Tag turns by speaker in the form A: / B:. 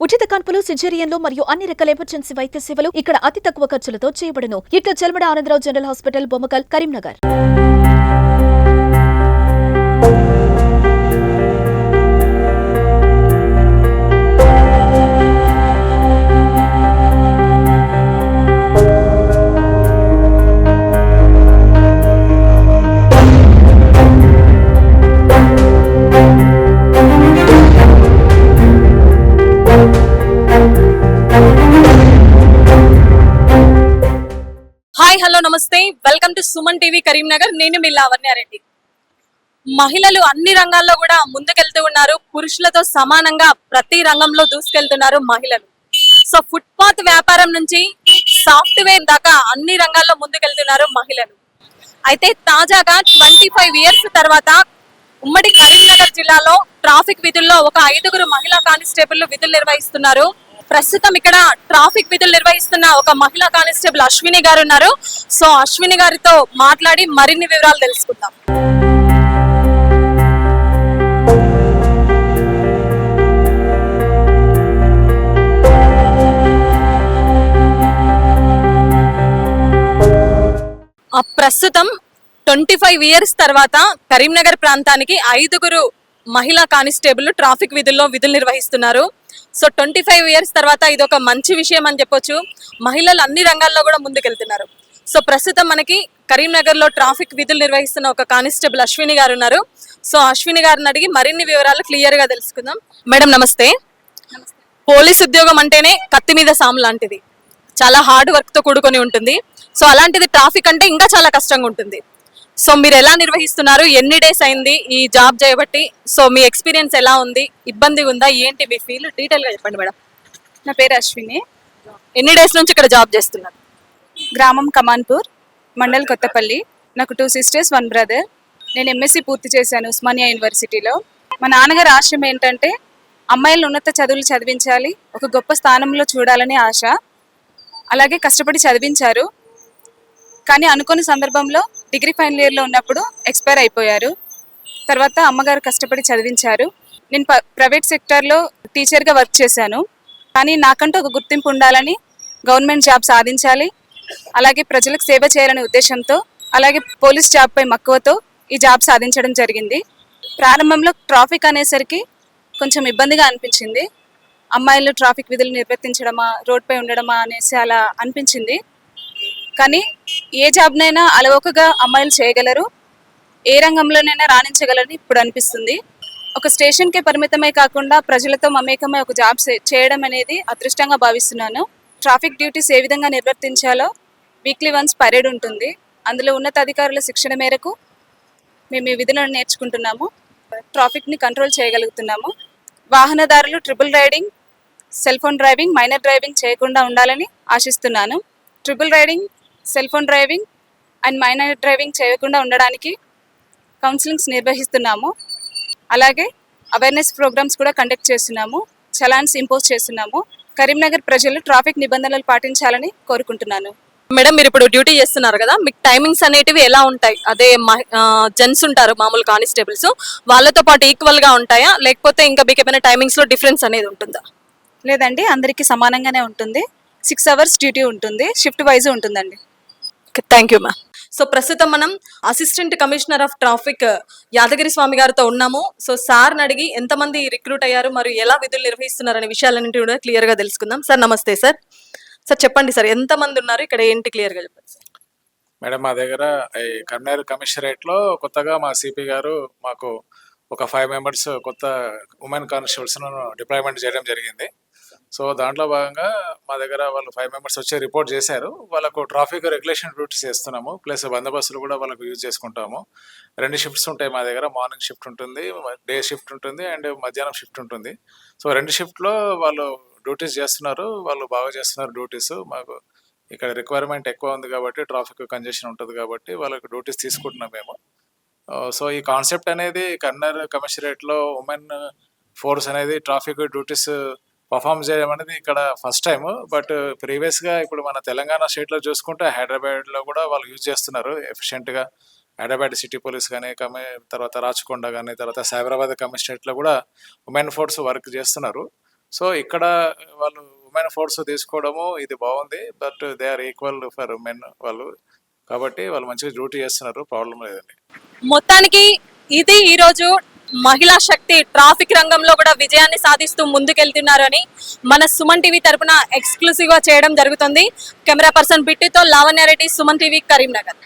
A: ఉచిత కాన్పులు, సిజేరియన్లు మరియు అన్ని రకాల ఎమర్జెన్సీ వైద్య సేవలు ఇక్కడ అతి తక్కువ ఖర్చులతో చేయబడును. ఇట్లు Chelmeda Anandrao general hospital, Bommakal, Karimnagar.
B: Hi hello నమస్తే, welcome to Suman TV Karimnagar. నేను మీ లావణ్యారెడ్డి. మహిళలు అన్ని రంగాల్లో కూడా ముందుకెళ్తూ ఉన్నారు. పురుషులతో సమానంగా ప్రతి రంగంలో దూసుకెళ్తున్నారు మహిళలు. సో ఫుట్పాత్ వ్యాపారం నుంచి సాఫ్ట్వేర్ దాకా అన్ని రంగాల్లో ముందుకెళ్తున్నారు మహిళలు. అయితే తాజాగా 25 ఇయర్స్ తర్వాత ఉమ్మడి కరీంనగర్ జిల్లాలో ట్రాఫిక్ విధుల్లో ఒక 5 మహిళా కానిస్టేబుల్ విధులు నిర్వహిస్తున్నారు. ప్రస్తుతం ఇక్కడ ట్రాఫిక్ విధులు నిర్వహిస్తున్న ఒక మహిళా కానిస్టేబుల్ అశ్విని గారు ఉన్నారు. సో అశ్విని గారితో మాట్లాడి మరిన్ని వివరాలు తెలుసుకుందాం. ప్రస్తుతం 25 ఇయర్స్ తర్వాత కరీంనగర్ ప్రాంతానికి 5 మహిళా కానిస్టేబుల్ ట్రాఫిక్ విధుల్లో విధులు నిర్వహిస్తున్నారు. సో 25 ఇయర్స్ తర్వాత ఇది ఒక మంచి విషయం అని చెప్పొచ్చు. మహిళలు అన్ని రంగాల్లో కూడా ముందుకెళ్తున్నారు. సో ప్రస్తుతం మనకి కరీంనగర్ లో ట్రాఫిక్ విధులు నిర్వహిస్తున్న ఒక కానిస్టేబుల్ అశ్విని గారు ఉన్నారు. సో అశ్విని గారిని అడిగి మరిన్ని వివరాలు క్లియర్ గా తెలుసుకుందాం. మేడం నమస్తే. పోలీస్ ఉద్యోగం అంటేనే కత్తి మీద సాము లాంటిది. చాలా హార్డ్ వర్క్ తో కూడుకొని ఉంటుంది. సో అలాంటిది ట్రాఫిక్ అంటే ఇంకా చాలా కష్టంగా ఉంటుంది. సో మీరు ఎలా నిర్వహిస్తున్నారు? ఎన్ని డేస్ అయింది ఈ జాబ్ చేయబట్టి? సో మీ ఎక్స్పీరియన్స్ ఎలా ఉంది? ఇబ్బంది ఉందా? ఏంటి మీ ఫీల్? డీటెయిల్ గా చెప్పండి మేడం.
C: నా పేరు అశ్విని.
B: ఎన్ని డేస్ నుంచి ఇక్కడ జాబ్ చేస్తున్నారు?
C: గ్రామం కమాన్పూర్, మండల్ కొత్తపల్లి. నాకు 2 sisters 1 brother. నేను ఎంఎస్సి పూర్తి చేశాను ఉస్మానియా యూనివర్సిటీలో. మా నాన్నగారి ఆశయం ఏంటంటే అమ్మాయిలు ఉన్నత చదువులు చదివించాలి, ఒక గొప్ప స్థానంలో చూడాలని ఆశ. అలాగే కష్టపడి చదివించారు. కానీ అనుకోని సందర్భంలో డిగ్రీ ఫైనల్ ఇయర్లో ఉన్నప్పుడు ఎక్స్పైర్ అయిపోయారు. తర్వాత అమ్మగారు కష్టపడి చదివించారు. నేను ప్రైవేట్ సెక్టార్లో టీచర్గా వర్క్ చేశాను. కానీ నాకంటూ ఒక గుర్తింపు ఉండాలని, గవర్నమెంట్ జాబ్ సాధించాలి, అలాగే ప్రజలకు సేవ చేయాలనే ఉద్దేశంతో, అలాగే పోలీస్ జాబ్పై మక్కువతో ఈ జాబ్ సాధించడం జరిగింది. ప్రారంభంలో ట్రాఫిక్ అనేసరికి కొంచెం ఇబ్బందిగా అనిపించింది. అమ్మాయిలు ట్రాఫిక్ విధులు నిర్వర్తించడమా, రోడ్పై ఉండడమా అనేసి అలా అనిపించింది. కానీ ఏ జాబ్నైనా అలవోకగా అమ్మాయిలు చేయగలరు, ఏ రంగంలోనైనా రాణించగలరని ఇప్పుడు అనిపిస్తుంది. ఒక స్టేషన్కే పరిమితమై కాకుండా ప్రజలతో మమేకమై ఒక జాబ్ చేయడం అనేది అదృష్టంగా భావిస్తున్నాను. ట్రాఫిక్ డ్యూటీస్ ఏ విధంగా నిర్వర్తించాలో వీక్లీ వన్స్ పరేడ్ ఉంటుంది. అందులో ఉన్నతాధికారుల శిక్షణ మేరకు మేము ఈ విధులను నేర్చుకుంటున్నాము. ట్రాఫిక్ని కంట్రోల్ చేయగలుగుతున్నాము. వాహనదారులు triple riding, cell phone driving, minor driving చేయకుండా ఉండాలని ఆశిస్తున్నాను. Triple riding, cell phone driving and minor driving చేయకుండా ఉండడానికి కౌన్సిలింగ్స్ నిర్వహిస్తున్నాము. అలాగే అవేర్నెస్ ప్రోగ్రామ్స్ కూడా కండక్ట్ చేస్తున్నాము. చలాన్స్ ఇంపోజ్ చేస్తున్నాము. కరీంనగర్ ప్రజలు ట్రాఫిక్ నిబంధనలు పాటించాలని కోరుకుంటున్నాను.
B: మేడం మీరు ఇప్పుడు డ్యూటీ చేస్తున్నారు కదా, మీకు టైమింగ్స్ అనేటివి ఎలా ఉంటాయి? అదే జెంట్స్ ఉంటారు మామూలు కానిస్టేబుల్స్, వాళ్ళతో పాటు ఈక్వల్ గా ఉంటాయా, లేకపోతే ఇంకా మీకు ఏమైనా టైమింగ్స్ లో డిఫరెన్స్ అనేది ఉంటుందా?
C: లేదండి, అందరికీ సమానంగానే ఉంటుంది. 6 hours డ్యూటీ ఉంటుంది. షిఫ్ట్ వైజ్ ఉంటుందండి.
B: Thank you ma'am. సో ప్రస్తుతం మనం assistant commissioner of traffic Yadagiri Swamy గారితో ఉన్నాము. సో సార్ని అడిగి ఎంతమంది రిక్రూట్ అయ్యారు మరియు ఎలా విధులు నిర్వహిస్తున్నారు అనే విషయాలన్నింటి కూడా క్లియర్ గా తెలుసుకుందాం. సార్ నమస్తే. సార్ సార్ చెప్పండి సార్, ఎంతమంది ఉన్నారు ఇక్కడ, ఏంటి క్లియర్ గా చెప్పండి సార్.
D: మేడం మా దగ్గర ఈ కరీంనగర్ కమిషనరేట్లో కొత్తగా మా సిపి గారు మాకు ఒక 5 members కొత్త ఉమెన్ కానిస్టేబుల్స్ను డిప్లాయ్మెంట్ చేయడం జరిగింది. సో దాంట్లో భాగంగా మా దగ్గర వాళ్ళు 5 members వచ్చి రిపోర్ట్ చేశారు. వాళ్ళకు ట్రాఫిక్ రెగ్యులేషన్ డ్యూటీస్ చేస్తున్నాము, ప్లస్ బందోబస్తులు కూడా వాళ్ళకు యూజ్ చేసుకుంటాము. 2 shifts ఉంటాయి మా దగ్గర. మార్నింగ్ షిఫ్ట్ ఉంటుంది, డే షిఫ్ట్ ఉంటుంది అండ్ మధ్యాహ్నం షిఫ్ట్ ఉంటుంది. సో 2 షిఫ్ట్లో వాళ్ళు డ్యూటీస్ చేస్తున్నారు. వాళ్ళు బాగా చేస్తున్నారు డ్యూటీస్. మాకు ఇక్కడ రిక్వైర్మెంట్ ఎక్కువ ఉంది కాబట్టి, ట్రాఫిక్ కంజెషన్ ఉంటుంది కాబట్టి వాళ్ళకి డ్యూటీస్ తీసుకుంటున్నాం మేము. సో ఈ కాన్సెప్ట్ అనేది కరీంనగర్ కమిషనరేట్లో ఉమెన్ ఫోర్స్ అనేది ట్రాఫిక్ డ్యూటీస్ పర్ఫామ్ చేయడం అనేది ఇక్కడ ఫస్ట్ టైం. బట్ ప్రీవియస్గా ఇప్పుడు మన తెలంగాణ స్టేట్లో చూసుకుంటే హైదరాబాద్లో కూడా వాళ్ళు యూజ్ చేస్తున్నారు ఎఫిషియెంట్గా. హైదరాబాద్ సిటీ పోలీస్ కానీ, తర్వాత రాచకొండ కానీ, తర్వాత సైబరాబాద్ కమిషనరేట్లో కూడా ఉమెన్ ఫోర్స్ వర్క్ చేస్తున్నారు. సో ఇక్కడ వాళ్ళు ఉమెన్ ఫోర్స్ తీసుకోవడము ఇది బాగుంది. But they are equal for men వాళ్ళు, కాబట్టి వాళ్ళు మంచిగా డ్యూటీ చేస్తున్నారు, ప్రాబ్లం లేదండి.
B: మొత్తానికి ఇది ఈ రోజు మహిళా శక్తి ట్రాఫిక్ రంగంలో కూడా విజయాన్ని సాధిస్తూ ముందుకెళ్తున్నారు అని మన సుమన్ టీవీ తరపున ఎక్స్క్లూసివ్ గా చేయడం జరుగుతుంది. కెమెరా పర్సన్ బిట్టితో లావణ్యారెడ్డి, సుమన్ టీవీ, కరీంనగర్.